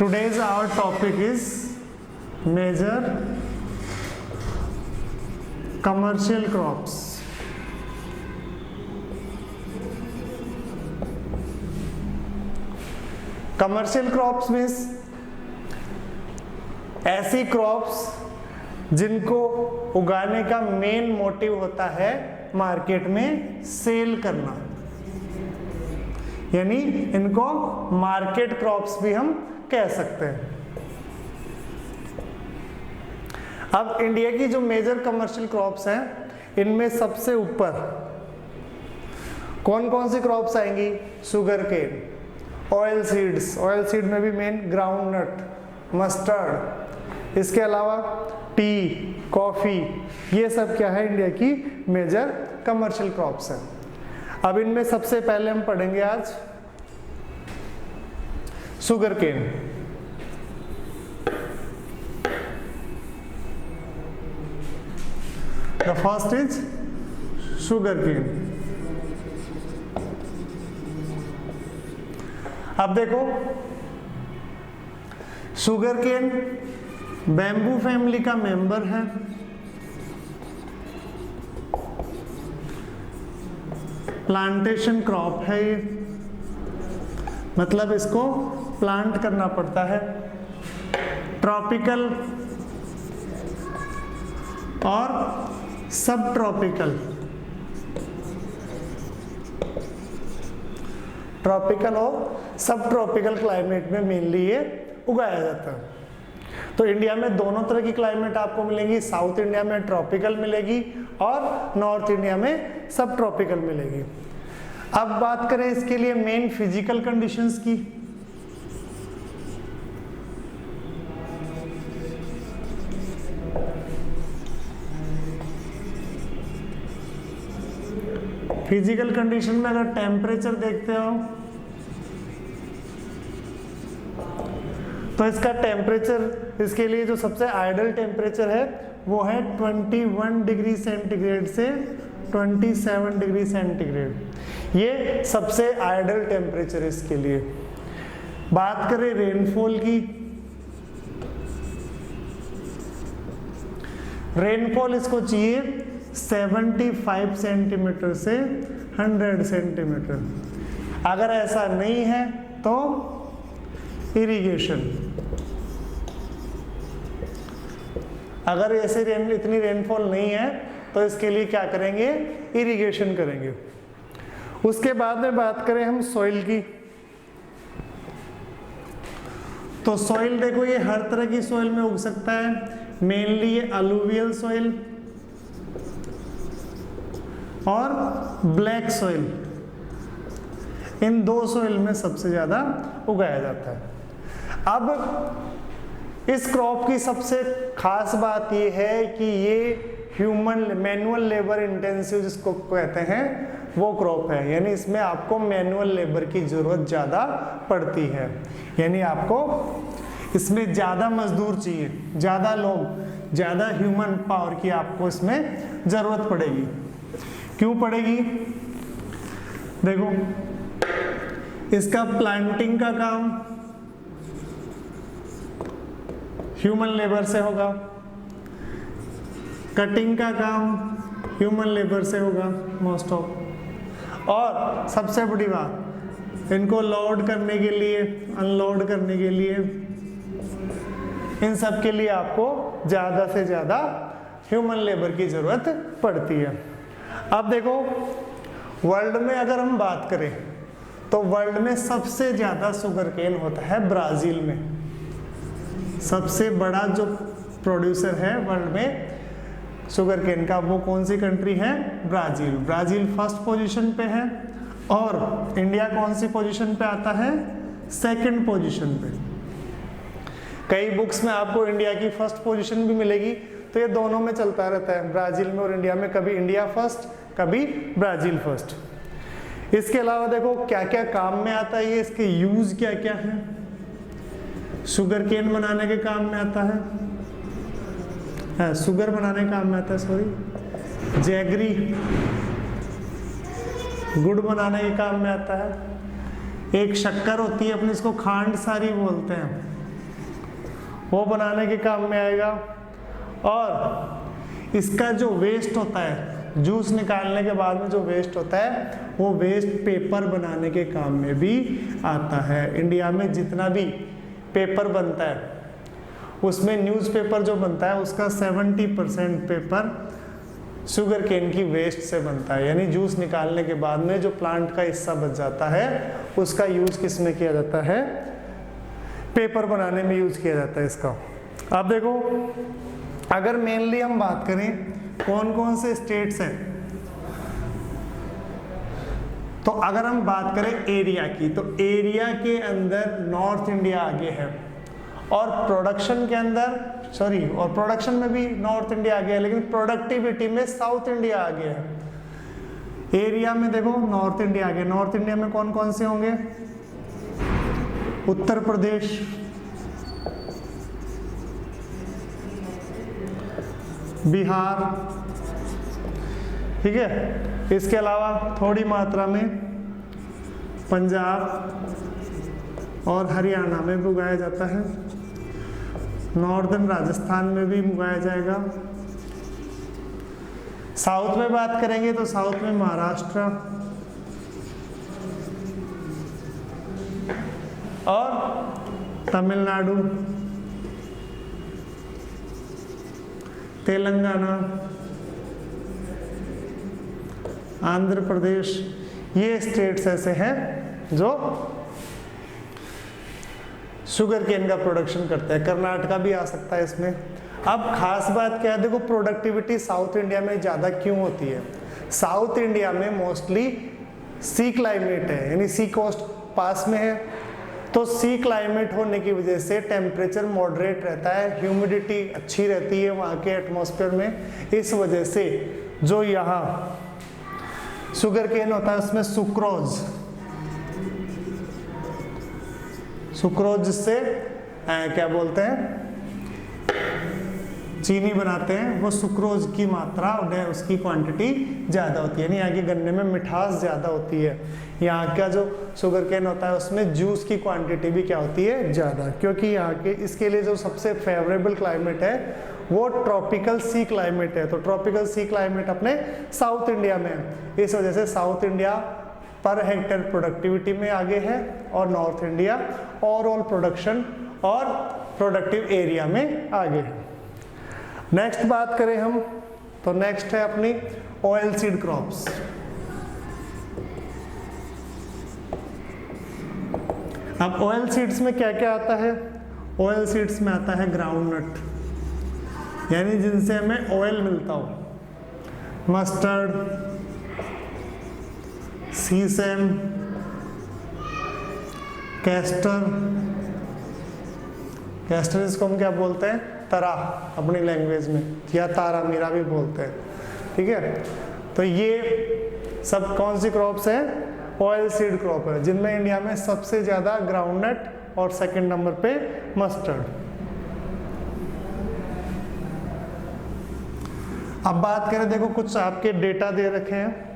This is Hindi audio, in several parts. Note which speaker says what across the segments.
Speaker 1: Today's our topic is major commercial crops. Commercial crops means ऐसी क्रॉप्स जिनको उगाने का मेन मोटिव होता है मार्केट में सेल करना, यानी इनको मार्केट क्रॉप्स भी हम कह सकते हैं। अब इंडिया की जो मेजर कमर्शियल क्रॉप्स हैं, इनमें सबसे ऊपर कौन कौन सी क्रॉप्स आएंगी? Sugar cane, oil seeds, oil seed में भी मेन ग्राउंड नट, मस्टर्ड, इसके अलावा टी, कॉफी, ये सब क्या है इंडिया की मेजर कमर्शियल क्रॉप्स हैं। अब इनमें सबसे पहले हम पढ़ेंगे आज sugar cane. The first is sugar cane. अब देखो, शुगर केन बैम्बू फैमिली का मेंबर है। प्लांटेशन क्रॉप है ये, मतलब इसको प्लांट करना पड़ता है। ट्रॉपिकल और सब ट्रॉपिकल, ट्रॉपिकल और सब ट्रॉपिकल क्लाइमेट में मेनली ये उगाया जाता है। तो इंडिया में दोनों तरह की क्लाइमेट आपको मिलेंगी। साउथ इंडिया में ट्रॉपिकल मिलेगी और नॉर्थ इंडिया में सब ट्रॉपिकल मिलेगी। अब बात करें इसके लिए मेन फिजिकल कंडीशंस की। फिजिकल कंडीशन में अगर टेम्परेचर देखते हो तो इसका टेम्परेचर, इसके लिए जो सबसे आइडियल टेम्परेचर है वो है 21 डिग्री सेंटीग्रेड से 27 डिग्री सेंटीग्रेड। ये सबसे आइडियल टेम्परेचर है इसके लिए। बात करें रेनफॉल की, रेनफॉल इसको चाहिए 75 सेंटीमीटर से 100 सेंटीमीटर। अगर ऐसा नहीं है तो इरिगेशन, अगर ऐसे इतनी रेनफॉल नहीं है तो इसके लिए क्या करेंगे? इरिगेशन करेंगे। उसके बाद में बात करें हम सॉइल की, तो सॉइल देखो ये हर तरह की सॉइल में उग सकता है। मेनली ये अलूवियल सॉइल और ब्लैक सॉइल, इन दो सॉइल में सबसे ज्यादा उगाया जाता है। अब इस क्रॉप की सबसे खास बात यह है कि ये ह्यूमन मैनुअल लेबर इंटेंसिव जिसको कहते हैं वो क्रॉप है, यानी इसमें आपको मैनुअल लेबर की जरूरत ज्यादा पड़ती है, यानी आपको इसमें ज्यादा मजदूर चाहिए, ज्यादा लोग, ज्यादा ह्यूमन पावर की आपको इसमें जरूरत पड़ेगी। क्यों पड़ेगी? देखो, इसका प्लांटिंग का काम ह्यूमन लेबर से होगा, कटिंग का काम ह्यूमन लेबर से होगा मोस्ट ऑफ, और सबसे बड़ी बात, इनको लोड करने के लिए, अनलोड करने के लिए, इन सब के लिए आपको ज़्यादा से ज़्यादा ह्यूमन लेबर की ज़रूरत पड़ती है। अब देखो, वर्ल्ड में अगर हम बात करें तो वर्ल्ड में सबसे ज़्यादा शुगर केन होता है ब्राज़ील में। सबसे बड़ा जो प्रोड्यूसर है वर्ल्ड में शुगर केन का, वो कौन सी कंट्री है? ब्राज़ील। ब्राज़ील फर्स्ट पोजीशन पे है और इंडिया कौन सी पोजीशन पे आता है? सेकंड पोजीशन पे। कई बुक्स में आपको इंडिया की फर्स्ट पोजीशन भी मिलेगी, तो ये दोनों में चलता रहता है, ब्राज़ील में और इंडिया में, कभी इंडिया फर्स्ट कभी ब्राज़ील फर्स्ट। इसके अलावा देखो क्या क्या काम में आता है ये, इसके यूज क्या क्या है। शुगर केन बनाने के काम में आता है, शुगर बनाने के काम में आता है, सॉरी, जैगरी गुड़ बनाने के काम में आता है। एक शक्कर होती है अपनी, इसको खांड सारी बोलते हैं, वो बनाने के काम में आएगा। और इसका जो वेस्ट होता है, जूस निकालने के बाद में जो वेस्ट होता है, वो वेस्ट पेपर बनाने के काम में भी आता है। इंडिया में जितना भी पेपर बनता है उसमें न्यूज़पेपर जो बनता है उसका 70% पेपर शुगर केन की वेस्ट से बनता है। यानी जूस निकालने के बाद में जो प्लांट का हिस्सा बच जाता है उसका यूज किस में किया जाता है? पेपर बनाने में यूज किया जाता है इसका। अब देखो, अगर मेनली हम बात करें कौन कौन से स्टेट्स हैं, तो अगर हम बात करें एरिया की, तो एरिया के अंदर नॉर्थ इंडिया आगे है, और प्रोडक्शन के अंदर और प्रोडक्शन में भी नॉर्थ इंडिया आगे है, लेकिन प्रोडक्टिविटी में साउथ इंडिया आगे है। एरिया में देखो नॉर्थ इंडिया आगे। नॉर्थ इंडिया में कौन कौन से होंगे? उत्तर प्रदेश, बिहार, ठीक है। इसके अलावा थोड़ी मात्रा में पंजाब और हरियाणा में भी उगाया जाता है। नॉर्दर्न राजस्थान में भी उगाया जाएगा। साउथ में बात करेंगे तो साउथ में महाराष्ट्र और तमिलनाडु, तेलंगाना, आंध्र प्रदेश, ये स्टेट्स ऐसे हैं जो शुगर केन का प्रोडक्शन करते हैं। कर्नाटका भी आ सकता है इसमें। अब खास बात क्या है, देखो प्रोडक्टिविटी साउथ इंडिया में ज़्यादा क्यों होती है? साउथ इंडिया में मोस्टली सी क्लाइमेट है, यानी सी कोस्ट पास में है, तो सी क्लाइमेट होने की वजह से टेम्परेचर मॉडरेट रहता है, ह्यूमिडिटी अच्छी रहती है वहाँ के एटमॉस्फेयर में। इस वजह से जो यहाँ शुगर केन होता है उसमें सुक्रोज जिससे क्या बोलते हैं, चीनी बनाते हैं, वो सुक्रोज की मात्रा उसकी क्वांटिटी ज़्यादा होती है, यानी यहाँ के गन्ने में मिठास ज़्यादा होती है। यहाँ का जो शुगर केन होता है उसमें जूस की क्वांटिटी भी क्या होती है? ज़्यादा, क्योंकि यहाँ के इसके लिए जो सबसे फेवरेबल क्लाइमेट है वो ट्रॉपिकल सी क्लाइमेट है। तो ट्रॉपिकल सी क्लाइमेट अपने साउथ इंडिया में है। इस वजह से south India per hectare productivity में आगे है और नॉर्थ इंडिया ओवरऑल प्रोडक्शन और प्रोडक्टिव एरिया में आगे है। नेक्स्ट बात करें हम, तो नेक्स्ट है अपनी ऑयल सीड क्रॉप्स। अब ऑयल सीड्स में क्या क्या आता है? ऑयल सीड्स में आता है ग्राउंडनट, यानी जिनसे हमें ऑयल मिलता हो। मस्टर्ड, सीसम, कैस्टर इसको हम क्या बोलते हैं? तरा अपनी लैंग्वेज में, या तारा मीरा भी बोलते हैं, ठीक है। तो ये सब कौन सी क्रॉप्स हैं? ऑयल सीड क्रॉप है, जिनमें इंडिया में सबसे ज़्यादा ग्राउंडनट और सेकंड नंबर पे मस्टर्ड। अब बात करें, देखो कुछ आपके डेटा दे रखे हैं।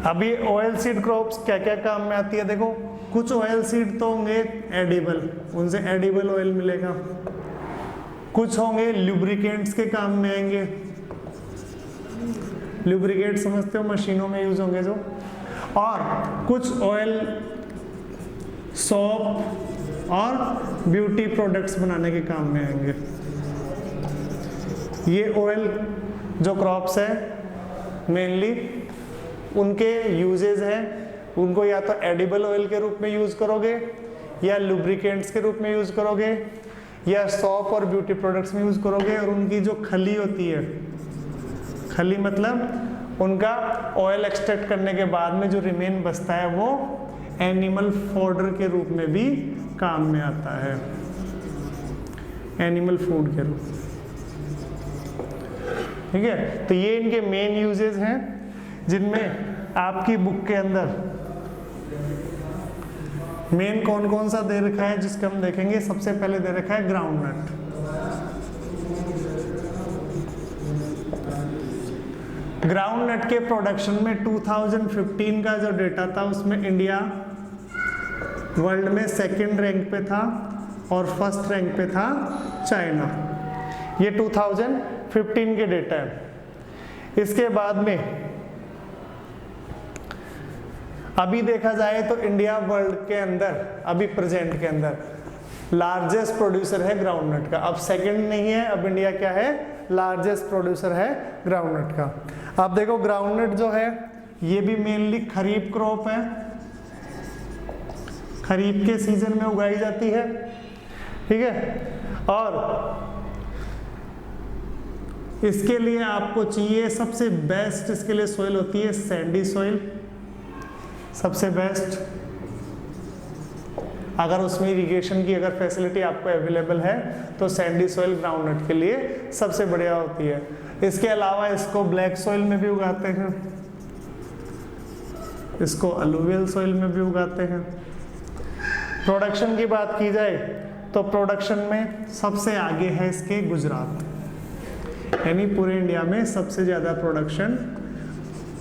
Speaker 1: अब ये ऑयल सीड क्रॉप्स क्या क्या काम में आती है? देखो कुछ ऑयल सीड तो होंगे एडिबल, उनसे एडिबल ऑयल मिलेगा। कुछ होंगे लुब्रिकेंट्स के काम में आएंगे। लुब्रिकेंट समझते हो, मशीनों में यूज होंगे जो। और कुछ ऑयल सोप और ब्यूटी प्रोडक्ट्स बनाने के काम में आएंगे। ये ऑयल जो क्रॉप्स है मेनली उनके यूजेस हैं, उनको या तो एडिबल ऑयल के रूप में यूज़ करोगे, या लुब्रिकेंट्स के रूप में यूज़ करोगे, या सॉप और ब्यूटी प्रोडक्ट्स में यूज़ करोगे। और उनकी जो खली होती है, खली मतलब उनका ऑयल एक्सट्रैक्ट करने के बाद में जो रिमेन बचता है वो एनिमल फॉडर के रूप में भी काम में आता है, एनिमल फूड के रूप में, ठीक है। तो ये इनके मेन यूजेस हैं, जिनमें आपकी बुक के अंदर मेन कौन कौन सा दे रखा है जिसका हम देखेंगे। सबसे पहले दे रखा है ग्राउंडनट। ग्राउंड नट के प्रोडक्शन में 2015 का जो डेटा था उसमें इंडिया वर्ल्ड में सेकंड रैंक पे था और फर्स्ट रैंक पे था चाइना। ये 2015 के डेटा है। इसके बाद में अभी देखा जाए तो इंडिया वर्ल्ड के अंदर अभी प्रेजेंट के अंदर लार्जेस्ट प्रोड्यूसर है ग्राउंड नट का। अब सेकंड नहीं है, अब इंडिया क्या है, लार्जेस्ट प्रोड्यूसर है ग्राउंड नट का। अब देखो ग्राउंड नट जो है ये भी मेनली खरीफ क्रॉप है, खरीफ के सीजन में उगाई जाती है, ठीक है। और इसके लिए आपको चाहिए सबसे बेस्ट, इसके लिए सॉइल होती है सैंडी सॉइल, सबसे बेस्ट। अगर उसमें इरिगेशन की अगर फैसिलिटी आपको अवेलेबल है तो सैंडी सॉइल ग्राउंड नट के लिए सबसे बढ़िया होती है। इसके अलावा इसको ब्लैक सॉइल में भी उगाते हैं, इसको अलुवियल सॉइल में भी उगाते हैं। प्रोडक्शन की बात की जाए तो प्रोडक्शन में सबसे आगे है इसके गुजरात, यानी पूरे इंडिया में सबसे ज़्यादा प्रोडक्शन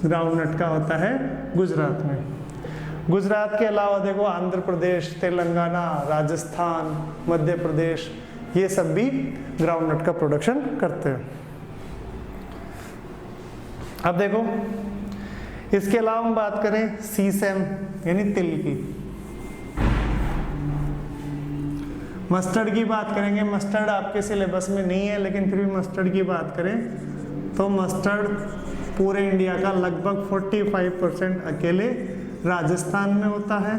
Speaker 1: ग्राउंड नट का होता है गुजरात में। गुजरात के अलावा देखो आंध्र प्रदेश, तेलंगाना, राजस्थान, मध्य प्रदेश, ये सब भी ग्राउंड नट का प्रोडक्शन करते हैं। अब देखो इसके अलावा हम बात करें सीसैम यानी तिल की, मस्टर्ड की बात करेंगे। मस्टर्ड आपके सिलेबस में नहीं है लेकिन फिर भी मस्टर्ड की बात करें तो मस्टर्ड पूरे इंडिया का लगभग 45% अकेले राजस्थान में होता है।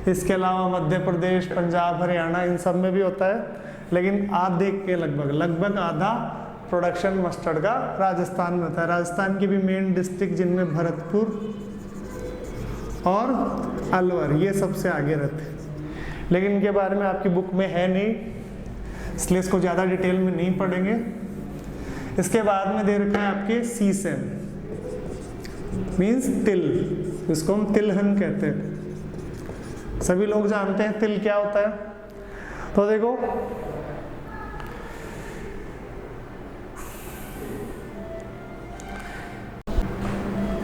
Speaker 1: इसके अलावा मध्य प्रदेश, पंजाब, हरियाणा इन सब में भी होता है, लेकिन आधे के लगभग आधा प्रोडक्शन मस्टर्ड का राजस्थान में होता है। राजस्थान की भी मेन डिस्ट्रिक्ट जिनमें भरतपुर और अलवर ये सबसे आगे रहते हैं, लेकिन इनके बारे में आपकी बुक में है नहीं, इसलिए इसको ज़्यादा डिटेल में नहीं पढ़ेंगे। इसके बाद में दे रखा है आपके सीसैम मीन्स तिल, इसको हम तिलहन कहते हैं। सभी लोग जानते हैं तिल क्या होता है। तो देखो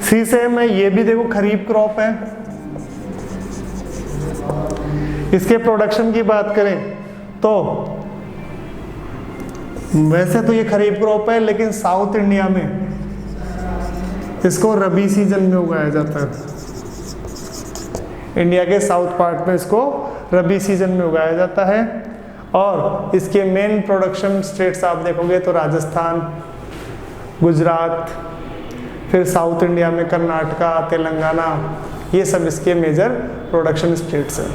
Speaker 1: सीसैम में ये भी देखो खरीफ क्रॉप है। इसके प्रोडक्शन की बात करें तो वैसे तो ये खरीफ क्रॉप है, लेकिन साउथ इंडिया में इसको रबी सीजन में उगाया जाता है। इंडिया के साउथ पार्ट में इसको रबी सीजन में उगाया जाता है। और इसके मेन प्रोडक्शन स्टेट्स आप देखोगे तो राजस्थान, गुजरात, फिर साउथ इंडिया में कर्नाटका, तेलंगाना, ये सब इसके मेजर प्रोडक्शन स्टेट्स हैं।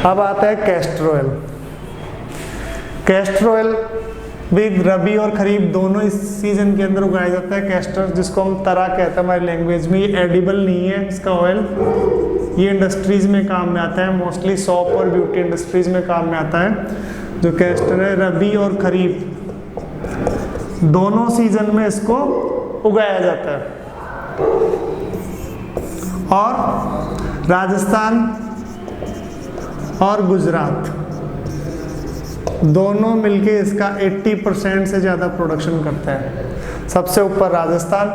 Speaker 1: अब आता है कैस्टर ऑयल। कैस्टर ऑयल भी रबी और खरीफ दोनों इस सीजन के अंदर उगाया जाता है। कैस्टर जिसको हम तरा कहते हैं हमारी लैंग्वेज में, ये एडिबल नहीं है इसका ऑयल, ये इंडस्ट्रीज में काम में आता है, मोस्टली सॉप और ब्यूटी इंडस्ट्रीज में काम में आता है। जो कैस्टर है रबी और खरीफ दोनों सीजन में इसको उगाया जाता है। और राजस्थान और गुजरात दोनों मिलके इसका 80% से ज़्यादा प्रोडक्शन करता है। सबसे ऊपर राजस्थान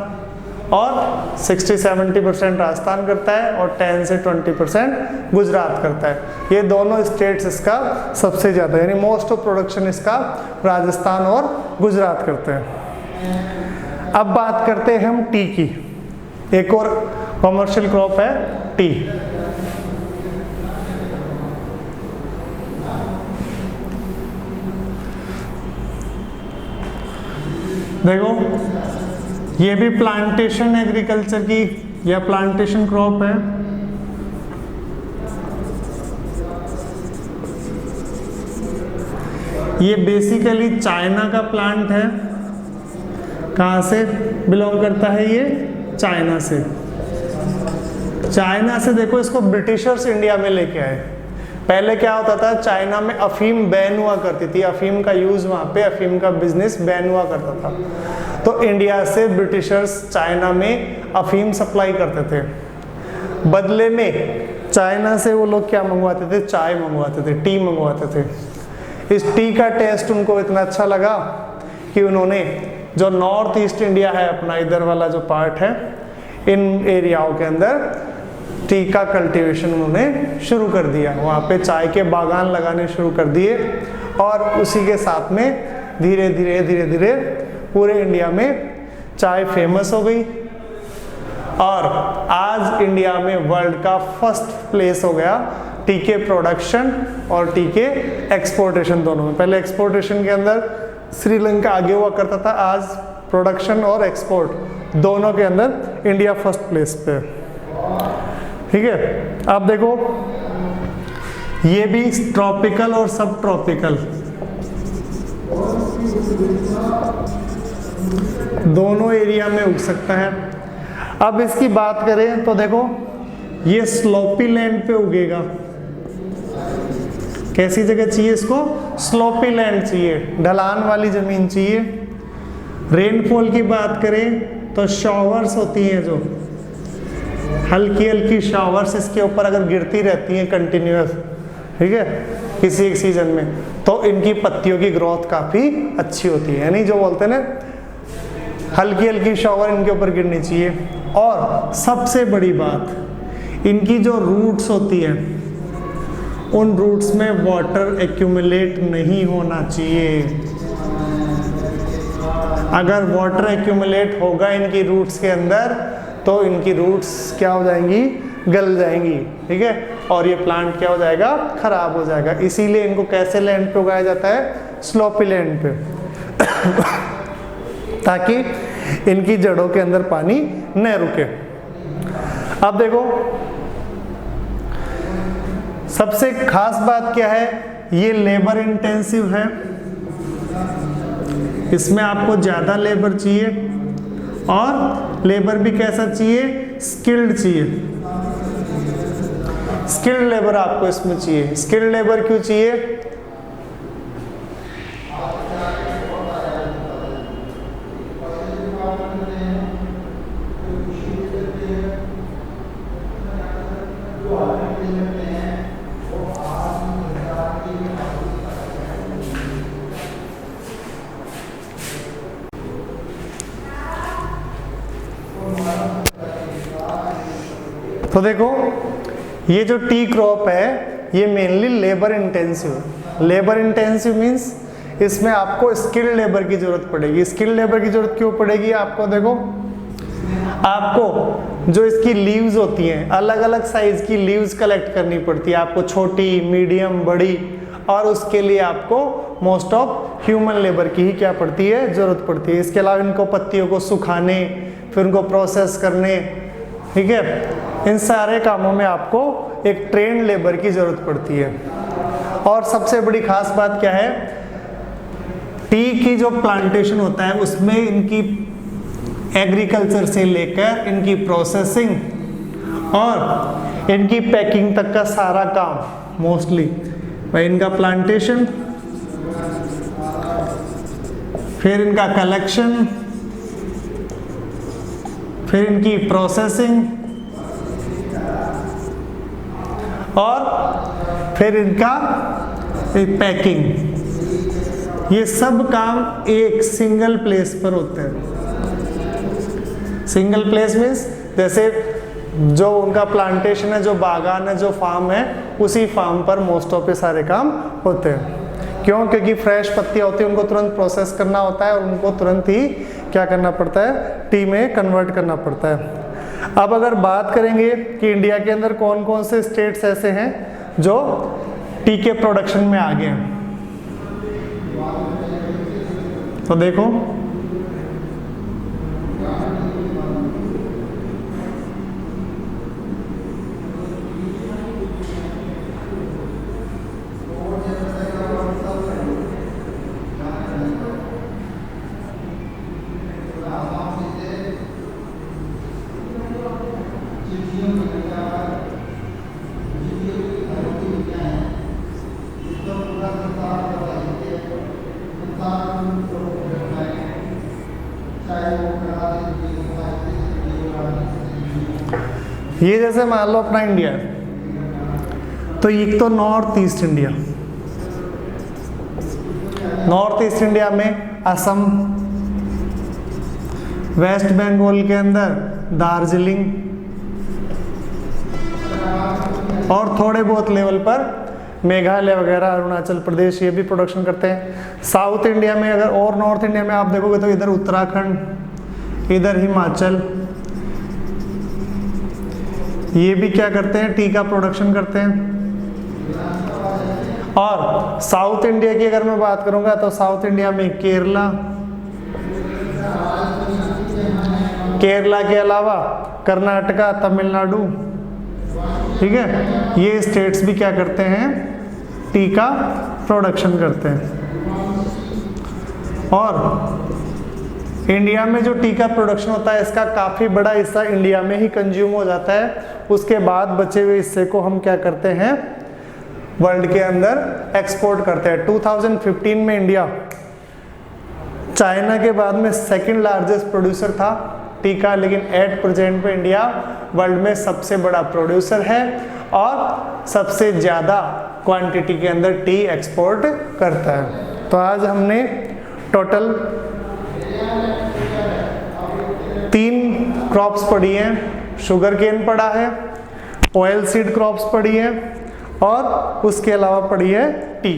Speaker 1: और 60-70% राजस्थान करता है और 10 से 20% गुजरात करता है। ये दोनों स्टेट्स इसका सबसे ज़्यादा, यानी मोस्ट ऑफ प्रोडक्शन इसका राजस्थान और गुजरात करते हैं। अब बात करते हैं हम टी की। एक और कॉमर्शियल क्रॉप है टी। देखो ये भी प्लांटेशन एग्रीकल्चर की या प्लांटेशन क्रॉप है। ये बेसिकली चाइना का प्लांट है। कहाँ से बिलोंग करता है ये? चाइना से। चाइना से देखो इसको ब्रिटिशर्स इंडिया में लेके आए। पहले क्या होता था, चाइना में अफीम बैन हुआ करती थी, अफीम का यूज़ वहाँ पे, अफीम का बिजनेस बैन हुआ करता था। तो इंडिया से ब्रिटिशर्स चाइना में अफीम सप्लाई करते थे। बदले में चाइना से वो लोग क्या मंगवाते थे? चाय मंगवाते थे, टी मंगवाते थे। इस टी का टेस्ट उनको इतना अच्छा लगा कि उन्होंने जो नॉर्थ ईस्ट इंडिया है अपना, इधर वाला जो पार्ट है, इन एरियाओं के अंदर टी का कल्टीवेशन उन्होंने शुरू कर दिया। वहाँ पे चाय के बागान लगाने शुरू कर दिए और उसी के साथ में धीरे धीरे पूरे इंडिया में चाय फेमस हो गई और आज इंडिया में वर्ल्ड का फर्स्ट प्लेस हो गया टी के प्रोडक्शन और टी के एक्सपोर्टेशन दोनों में। पहले एक्सपोर्टेशन के अंदर श्रीलंका आगे हुआ करता था, आज प्रोडक्शन और एक्सपोर्ट दोनों के अंदर इंडिया फर्स्ट प्लेस पे। ठीक है, अब देखो ये भी ट्रॉपिकल और सब ट्रॉपिकल दोनों एरिया में उग सकता है। अब इसकी बात करें तो देखो ये स्लोपी लैंड पे उगेगा। कैसी जगह चाहिए इसको? स्लोपी लैंड चाहिए, ढलान वाली जमीन चाहिए। रेनफॉल की बात करें तो शॉवर्स होती हैं, जो हल्की हल्की शॉवर्स इसके ऊपर अगर गिरती रहती हैं कंटिन्यूअस, ठीक है, किसी एक सीजन में, तो इनकी पत्तियों की ग्रोथ काफ़ी अच्छी होती है। यानी जो बोलते हैं ना, हल्की हल्की शॉवर इनके ऊपर गिरनी चाहिए। और सबसे बड़ी बात, इनकी जो रूट्स होती है उन रूट्स में वाटर एक्यूमुलेट नहीं होना चाहिए। अगर वाटर एक्यूमुलेट होगा इनकी रूट्स के अंदर तो इनकी रूट्स क्या हो जाएंगी? गल जाएंगी। ठीक है, और ये प्लांट क्या हो जाएगा? खराब हो जाएगा। इसीलिए इनको कैसे लैंड पे उगाया जाता है? स्लोपी लैंड पे ताकि इनकी जड़ों के अंदर पानी न रुके। अब देखो सबसे खास बात क्या है, ये लेबर इंटेंसिव है, इसमें आपको ज़्यादा लेबर चाहिए और लेबर भी कैसा चाहिए? स्किल्ड चाहिए। स्किल्ड लेबर आपको इसमें चाहिए। स्किल्ड लेबर क्यों चाहिए? तो देखो ये जो टी क्रॉप है ये mainly labour intensive. Labour intensive means इसमें आपको स्किल्ड लेबर की जरूरत पड़ेगी। स्किल्ड लेबर की जरूरत क्यों पड़ेगी आपको? देखो आपको जो इसकी लीव्स होती हैं, अलग अलग साइज की लीव्स कलेक्ट करनी पड़ती है आपको, छोटी, मीडियम, बड़ी, और उसके लिए आपको मोस्ट ऑफ ह्यूमन लेबर की ही क्या पड़ती है? जरूरत पड़ती है। इसके अलावा इनको पत्तियों को सुखाने, फिर उनको प्रोसेस करने, ठीक है, इन सारे कामों में आपको एक ट्रेन्ड लेबर की जरूरत पड़ती है। और सबसे बड़ी खास बात क्या है, टी की जो प्लांटेशन होता है उसमें इनकी एग्रीकल्चर से लेकर इनकी प्रोसेसिंग और इनकी पैकिंग तक का सारा काम मोस्टली भाई इनका प्लांटेशन, फिर इनका कलेक्शन, फिर इनकी प्रोसेसिंग और फिर इनका पैकिंग, ये सब काम एक सिंगल प्लेस पर होते हैं। सिंगल प्लेस मीन्स जैसे जो उनका प्लांटेशन है, जो बागान है, जो फार्म है, उसी फार्म पर मोस्ट ऑफ ये सारे काम होते हैं। क्यों? क्योंकि फ्रेश पत्तियां होती है, उनको तुरंत प्रोसेस करना होता है और उनको तुरंत ही क्या करना पड़ता है? टी में कन्वर्ट करना पड़ता है। अब अगर बात करेंगे कि इंडिया के अंदर कौन कौन से स्टेट्स ऐसे हैं जो टी के प्रोडक्शन में आगे हैं, तो देखो ये जैसे मान लो अपना इंडिया है, तो एक तो north east India, north east India में असम, वेस्ट बंगाल के अंदर दार्जिलिंग, और थोड़े बहुत लेवल पर मेघालय वगैरह, अरुणाचल प्रदेश, ये भी प्रोडक्शन करते हैं। साउथ इंडिया में अगर और नॉर्थ इंडिया में आप देखोगे तो इधर उत्तराखंड, इधर हिमाचल, ये भी क्या करते हैं, टी का प्रोडक्शन करते हैं। और साउथ इंडिया की अगर मैं बात करूंगा तो साउथ इंडिया में केरला, केरला के अलावा कर्नाटका, तमिलनाडु, ठीक है, ये स्टेट्स भी क्या करते हैं, टी का प्रोडक्शन करते हैं। और इंडिया में जो टी का प्रोडक्शन होता है इसका काफ़ी बड़ा हिस्सा इंडिया में ही कंज्यूम हो जाता है, उसके बाद बचे हुए हिस्से को हम क्या करते हैं, वर्ल्ड के अंदर एक्सपोर्ट करते हैं। 2015 में इंडिया चाइना के बाद में सेकंड लार्जेस्ट प्रोड्यूसर था टी का, लेकिन एट प्रेजेंट पे इंडिया वर्ल्ड में सबसे बड़ा प्रोड्यूसर है और सबसे ज़्यादा क्वांटिटी के अंदर टी एक्सपोर्ट करता है। तो आज हमने टोटल 3 क्रॉप्स पढ़ी हैं, शुगर केन पढ़ा है, ऑयल सीड क्रॉप्स पढ़ी है और उसके अलावा पढ़ी है टी।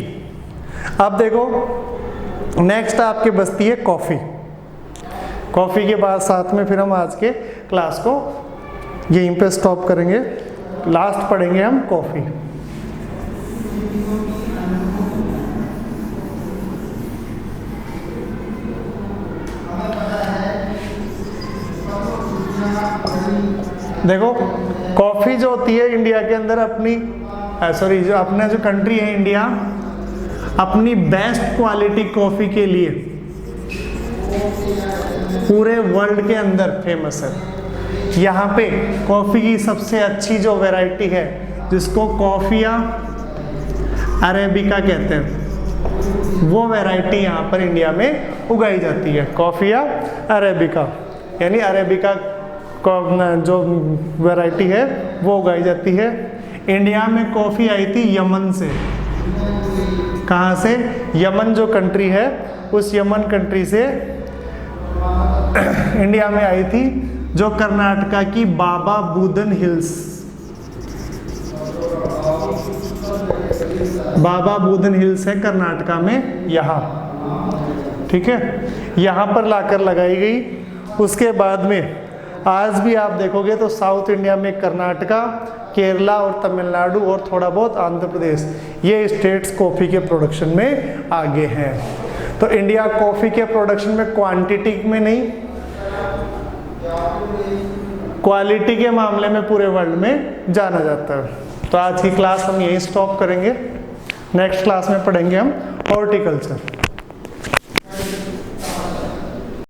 Speaker 1: अब देखो नेक्स्ट आपके बचती है कॉफ़ी। कॉफ़ी के बाद साथ में फिर हम आज के क्लास को यहीं पे स्टॉप करेंगे, लास्ट पढ़ेंगे हम कॉफ़ी। देखो कॉफ़ी जो होती है इंडिया के अंदर अपनी जो अपना जो कंट्री है इंडिया, अपनी बेस्ट क्वालिटी कॉफ़ी के लिए पूरे वर्ल्ड के अंदर फेमस है। यहाँ पे कॉफ़ी की सबसे अच्छी जो वैरायटी है जिसको कॉफ़िया अरेबिका कहते हैं, वो वैरायटी यहाँ पर इंडिया में उगाई जाती है, कॉफ़िया अरेबिका, यानी अरेबिका जो वैरायटी है वो उगाई जाती है। इंडिया में कॉफ़ी आई थी यमन से। कहाँ से? यमन जो कंट्री है उस यमन कंट्री से इंडिया में आई थी, जो कर्नाटका की बाबा बुदन हिल्स, बाबा बुदन हिल्स है कर्नाटका में यहाँ, ठीक है, यहाँ पर लाकर लगाई गई। उसके बाद में आज भी आप देखोगे तो साउथ इंडिया में कर्नाटका, केरला और तमिलनाडु और थोड़ा बहुत आंध्र प्रदेश, ये स्टेट्स कॉफ़ी के प्रोडक्शन में आगे हैं। तो इंडिया कॉफ़ी के प्रोडक्शन में क्वांटिटी में नहीं, क्वालिटी के मामले में पूरे वर्ल्ड में जाना जाता है। तो आज की क्लास हम यहीं स्टॉप करेंगे, नेक्स्ट क्लास में पढ़ेंगे हम हॉर्टिकल्चर।